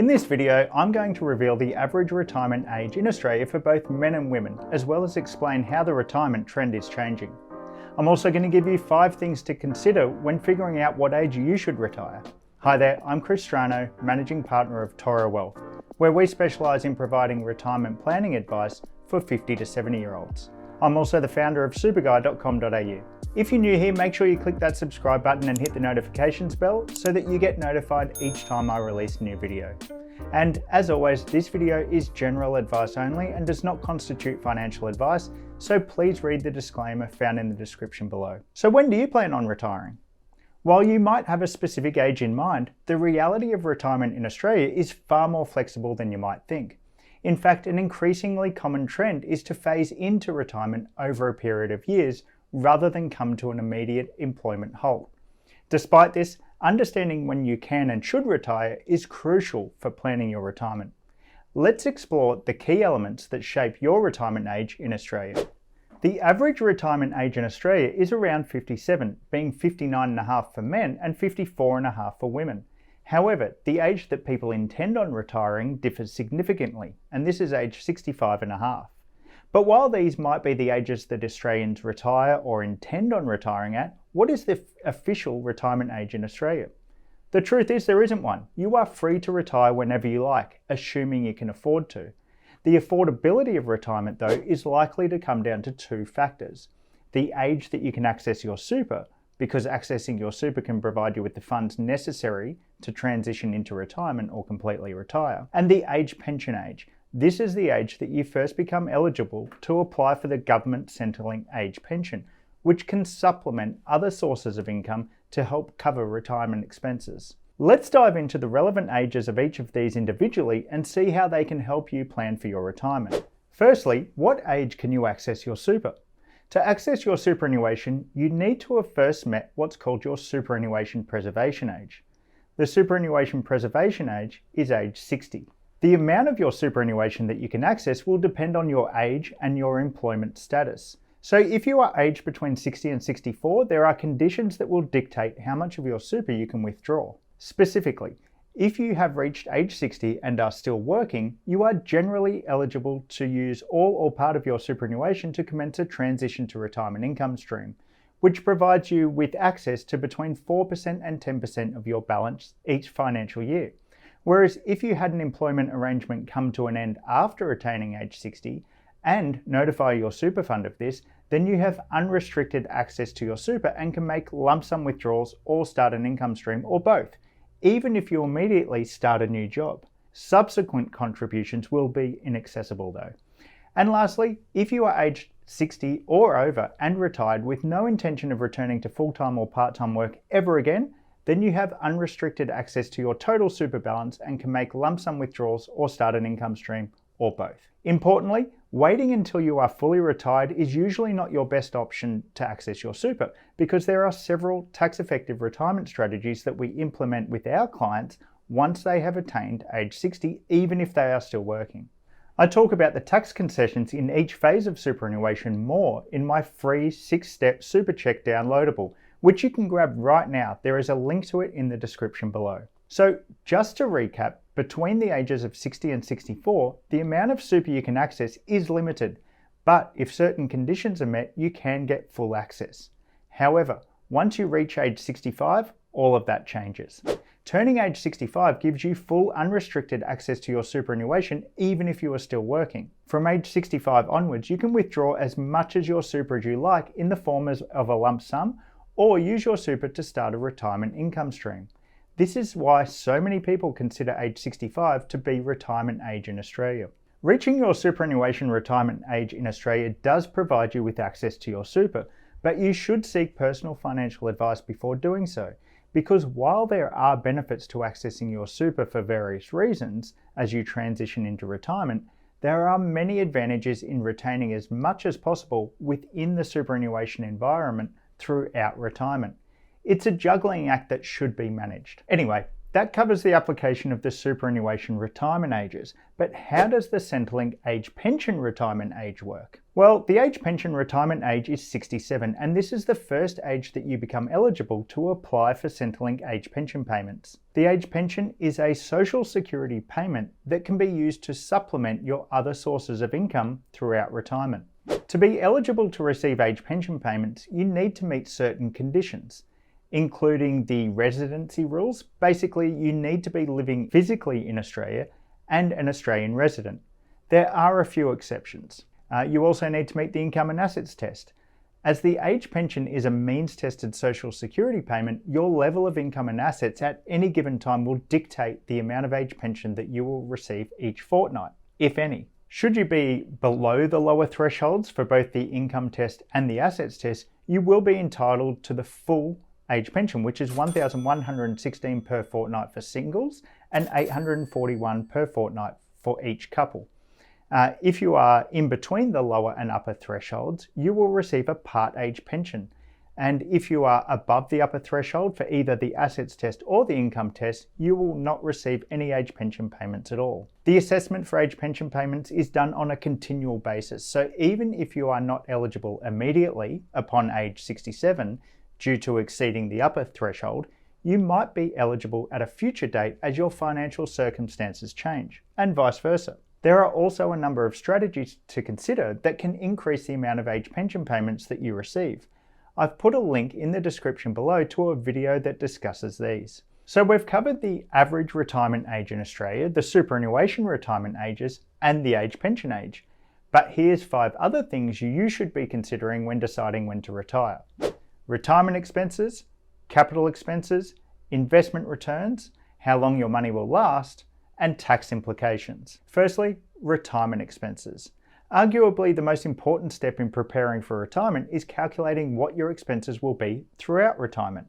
In this video, I'm going to reveal the average retirement age in Australia for both men and women, as well as explain how the retirement trend is changing. I'm also going to give you 5 things to consider when figuring out what age you should retire. Hi there, I'm Chris Strano, Managing Partner of Toro Wealth, where we specialise in providing retirement planning advice for 50 to 70-year-olds. I'm also the founder of superguy.com.au. If you're new here, make sure you click that subscribe button and hit the notifications bell so that you get notified each time I release a new video. And as always, this video is general advice only and does not constitute financial advice, so please read the disclaimer found in the description below. So when do you plan on retiring? While you might have a specific age in mind, the reality of retirement in Australia is far more flexible than you might think. In fact, an increasingly common trend is to phase into retirement over a period of years rather than come to an immediate employment halt. Despite this, understanding when you can and should retire is crucial for planning your retirement. Let's explore the key elements that shape your retirement age in Australia. The average retirement age in Australia is around 57, being 59.5 for men and 54.5 for women. However, the age that people intend on retiring differs significantly, and this is age 65.5. But while these might be the ages that Australians retire or intend on retiring at, what is the official retirement age in Australia? The truth is there isn't one. You are free to retire whenever you like, assuming you can afford to. The affordability of retirement, though, is likely to come down to 2 factors. The age that you can access your super, because accessing your super can provide you with the funds necessary to transition into retirement or completely retire, and the age pension age. This is the age that you first become eligible to apply for the government Centrelink Age Pension, which can supplement other sources of income to help cover retirement expenses. Let's dive into the relevant ages of each of these individually and see how they can help you plan for your retirement. Firstly, what age can you access your super? To access your superannuation, you need to have first met what's called your superannuation preservation age. The superannuation preservation age is age 60. The amount of your superannuation that you can access will depend on your age and your employment status. So if you are aged between 60 and 64, there are conditions that will dictate how much of your super you can withdraw. Specifically, if you have reached age 60 and are still working, you are generally eligible to use all or part of your superannuation to commence a transition to retirement income stream, which provides you with access to between 4% and 10% of your balance each financial year. Whereas if you had an employment arrangement come to an end after attaining age 60 and notify your super fund of this, then you have unrestricted access to your super and can make lump sum withdrawals or start an income stream or both, even if you immediately start a new job. Subsequent contributions will be inaccessible though. And lastly, if you are aged 60 or over and retired with no intention of returning to full-time or part-time work ever again, then you have unrestricted access to your total super balance and can make lump sum withdrawals or start an income stream or both. Importantly, waiting until you are fully retired is usually not your best option to access your super, because there are several tax-effective retirement strategies that we implement with our clients once they have attained age 60, even if they are still working. I talk about the tax concessions in each phase of superannuation more in my free 6-step super check downloadable, which you can grab right now. There is a link to it in the description below. So just to recap, between the ages of 60 and 64, the amount of super you can access is limited, but if certain conditions are met, you can get full access. However, once you reach age 65, all of that changes. Turning age 65 gives you full unrestricted access to your superannuation even if you are still working. From age 65 onwards, you can withdraw as much as your super as you like in the form of a lump sum, or use your super to start a retirement income stream. This is why so many people consider age 65 to be retirement age in Australia. Reaching your superannuation retirement age in Australia does provide you with access to your super, but you should seek personal financial advice before doing so, because while there are benefits to accessing your super for various reasons as you transition into retirement, there are many advantages in retaining as much as possible within the superannuation environment throughout retirement. It's a juggling act that should be managed. Anyway, that covers the application of the superannuation retirement ages, but how does the Centrelink Age Pension Retirement Age work? Well, the age pension retirement age is 67, and this is the first age that you become eligible to apply for Centrelink Age Pension payments. The age pension is a social security payment that can be used to supplement your other sources of income throughout retirement. To be eligible to receive age pension payments, you need to meet certain conditions, including the residency rules. Basically, you need to be living physically in Australia and an Australian resident. There are a few exceptions. You also need to meet the income and assets test. As the age pension is a means-tested social security payment, your level of income and assets at any given time will dictate the amount of age pension that you will receive each fortnight, if any. Should you be below the lower thresholds for both the income test and the assets test, you will be entitled to the full age pension, which is $1,116 per fortnight for singles and $841 per fortnight for each couple. If you are in between the lower and upper thresholds, you will receive a part age pension. And if you are above the upper threshold for either the assets test or the income test, you will not receive any age pension payments at all. The assessment for age pension payments is done on a continual basis. So even if you are not eligible immediately upon age 67 due to exceeding the upper threshold, you might be eligible at a future date as your financial circumstances change, and vice versa. There are also a number of strategies to consider that can increase the amount of age pension payments that you receive. I've put a link in the description below to a video that discusses these. So we've covered the average retirement age in Australia, the superannuation retirement ages, and the age pension age. But here's 5 other things you should be considering when deciding when to retire. Retirement expenses, capital expenses, investment returns, how long your money will last, and tax implications. Firstly, retirement expenses. Arguably, the most important step in preparing for retirement is calculating what your expenses will be throughout retirement.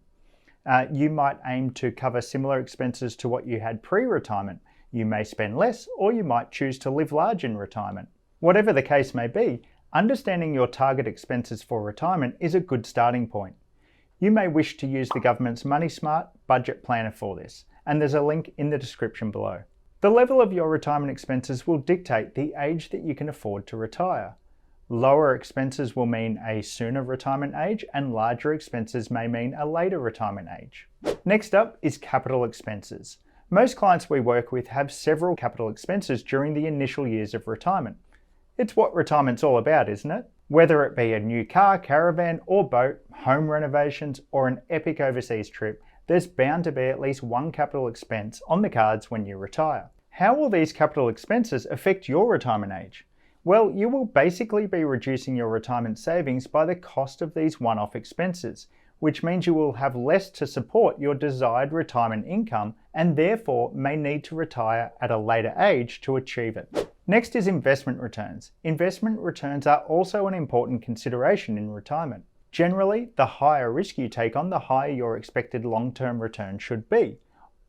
You might aim to cover similar expenses to what you had pre-retirement. You may spend less, or you might choose to live large in retirement. Whatever the case may be, understanding your target expenses for retirement is a good starting point. You may wish to use the government's Money Smart budget planner for this, and there's a link in the description below. The level of your retirement expenses will dictate the age that you can afford to retire. Lower expenses will mean a sooner retirement age, and larger expenses may mean a later retirement age. Next up is capital expenses. Most clients we work with have several capital expenses during the initial years of retirement. It's what retirement's all about, isn't it? Whether it be a new car, caravan or boat, home renovations or an epic overseas trip, there's bound to be at least one capital expense on the cards when you retire. How will these capital expenses affect your retirement age? Well, you will basically be reducing your retirement savings by the cost of these one-off expenses, which means you will have less to support your desired retirement income and therefore may need to retire at a later age to achieve it. Next is investment returns. Investment returns are also an important consideration in retirement. Generally, the higher risk you take on, the higher your expected long-term return should be,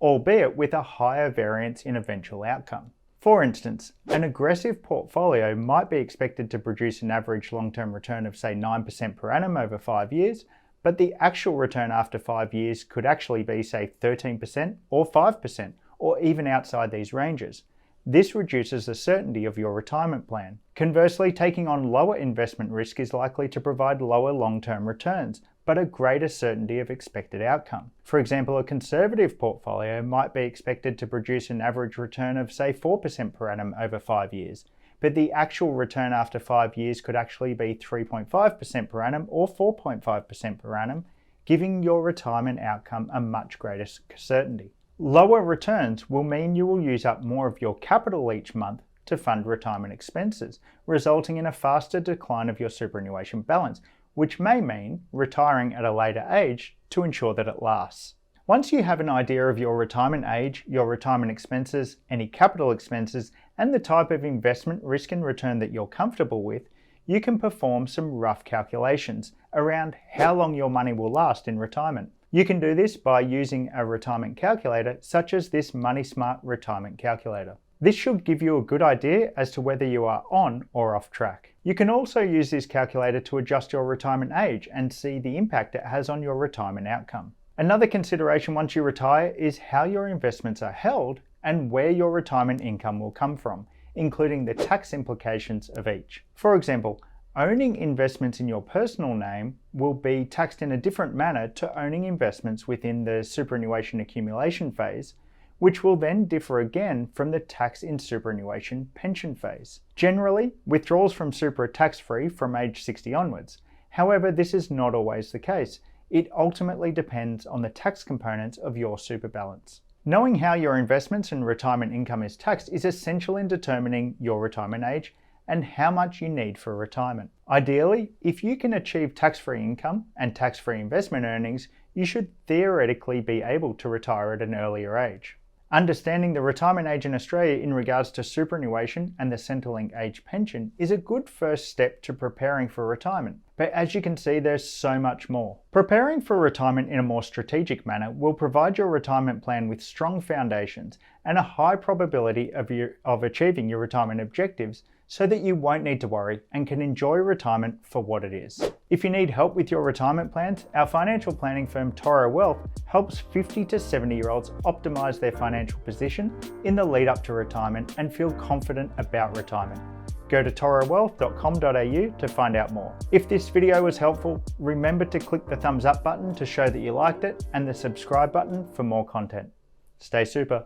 albeit with a higher variance in eventual outcome. For instance, an aggressive portfolio might be expected to produce an average long-term return of say 9% per annum over 5 years, but the actual return after 5 years could actually be say 13% or 5%, or even outside these ranges. This reduces the certainty of your retirement plan. Conversely, taking on lower investment risk is likely to provide lower long-term returns, but a greater certainty of expected outcome. For example, a conservative portfolio might be expected to produce an average return of say 4% per annum over 5 years, but the actual return after 5 years could actually be 3.5% per annum or 4.5% per annum, giving your retirement outcome a much greater certainty. Lower returns will mean you will use up more of your capital each month to fund retirement expenses, resulting in a faster decline of your superannuation balance, which may mean retiring at a later age to ensure that it lasts. Once you have an idea of your retirement age, your retirement expenses, any capital expenses, and the type of investment risk and return that you're comfortable with, you can perform some rough calculations around how long your money will last in retirement. You can do this by using a retirement calculator such as this Money Smart retirement calculator. This should give you a good idea as to whether you are on or off track. You can also use this calculator to adjust your retirement age and see the impact it has on your retirement outcome. Another consideration once you retire is how your investments are held and where your retirement income will come from, including the tax implications of each. For example, Owning investments in your personal name will be taxed in a different manner to owning investments within the superannuation accumulation phase, which will then differ again from the tax in superannuation pension phase. Generally, withdrawals from super are tax-free from age 60 onwards. However, this is not always the case. It ultimately depends on the tax components of your super balance. Knowing how your investments and retirement income is taxed is essential in determining your retirement age and how much you need for retirement. Ideally, if you can achieve tax-free income and tax-free investment earnings, you should theoretically be able to retire at an earlier age. Understanding the retirement age in Australia in regards to superannuation and the Centrelink Age Pension is a good first step to preparing for retirement. But as you can see, there's so much more. Preparing for retirement in a more strategic manner will provide your retirement plan with strong foundations and a high probability of achieving your retirement objectives, so that you won't need to worry and can enjoy retirement for what it is. If you need help with your retirement plans, our financial planning firm Toro Wealth helps 50 to 70-year-olds optimise their financial position in the lead up to retirement and feel confident about retirement. Go to torowealth.com.au to find out more. If this video was helpful, remember to click the thumbs up button to show that you liked it and the subscribe button for more content. Stay super.